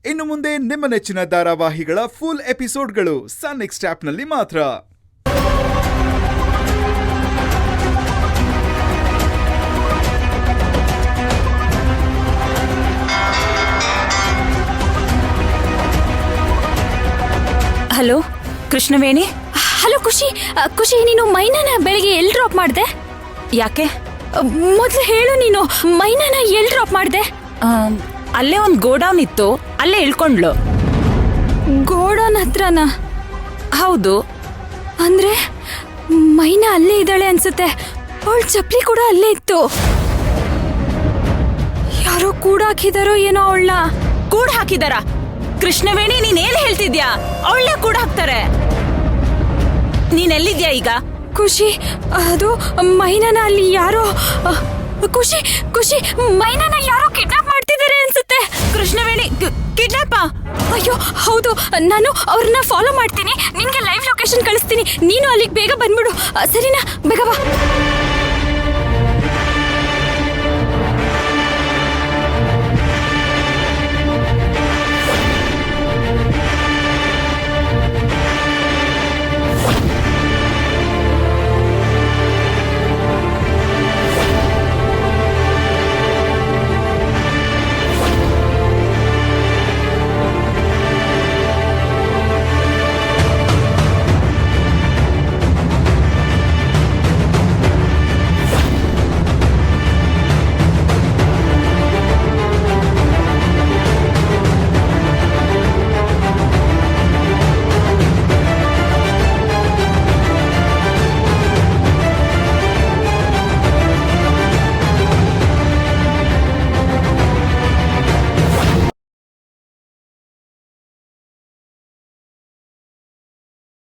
ಇನ್ನು ಮುಂದೆ ನಿಮ್ಮ ನೆಚ್ಚಿನ ಧಾರಾವಾಹಿಗಳ ಫುಲ್ ಎಪಿಸೋಡ್ಗಳು ಸನ್ ನೆಕ್ಸ್ಟ್ ಆಪ್ನಲ್ಲಿ ಮಾತ್ರ. ಹಲೋ ಕೃಷ್ಣವೇಣಿ. ಹಲೋ ಖುಷಿ. ಖುಷಿ, ನೀನು ಮೈನಾನ ಬೆಳಿಗ್ಗೆ ಎಲ್ಲಿ ಡ್ರಾಪ್ ಮಾಡಿದೆ? ಯಾಕೆ? ಮೊದಲು ಹೇಳು, ನೀನು ಮೈನಾನ ಎಲ್ಲಿ ಡ್ರಾಪ್ ಮಾಡಿದೆ? ಅಲ್ಲೇ ಒಂದು ಗೋಡೌನ್ ಇತ್ತು, ಅಲ್ಲೇ ಇಳ್ಕೊಂಡ್ಲು. ಗೋಡೌನ್ ಹತ್ರನಾ? ಹೌದು. ಅಂದ್ರೆ ಮೈನಾ ಅಲ್ಲೇ ಇದ್ದಾಳೆ ಅನ್ಸುತ್ತೆ. ಅವಳ ಚಪ್ಪಲಿ ಕೂಡ ಅಲ್ಲೇ ಇತ್ತು. ಯಾರೋ ಕೂಡ ಹಾಕಿದಾರೋ ಏನೋ ಅವಳನ್ನ. ಕೂಡ ಹಾಕಿದಾರ? ಕೃಷ್ಣವೇಣಿ, ನೀನೇನ್ ಹೇಳ್ತಿದ್ಯಾ? ಅವಳೇ ಕೂಡ ಹಾಕ್ತಾರೆ. ನೀನೆಲ್ಲಿದ್ಯಾ ಈಗ? ಖುಷಿ, ಅದು ಮೈನಾನ ಅಲ್ಲಿ ಯಾರೋ ಖುಷಿ ಖುಷಿ ಮೈನಾನ ಯಾರೋ ಕಿಡ್ನಾಪ್ ಮಾಡ್ತಿದ್ದಾರೆ ಅನ್ಸುತ್ತೆ. ಕೃಷ್ಣವೇಣಿ, ಕಿಡ್ನಾಪ? ಅಯ್ಯೋ ಹೌದು, ನಾನು ಅವ್ರನ್ನ ಫಾಲೋ ಮಾಡ್ತೀನಿ. ನಿನ್ಗೆ ಲೈವ್ ಲೊಕೇಶನ್ ಕಳಿಸ್ತೀನಿ. ನೀನು ಅಲ್ಲಿಗೆ ಬೇಗ ಬಂದ್ಬಿಡು, ಸರಿನಾ? ಬೇಗ ಬಾ.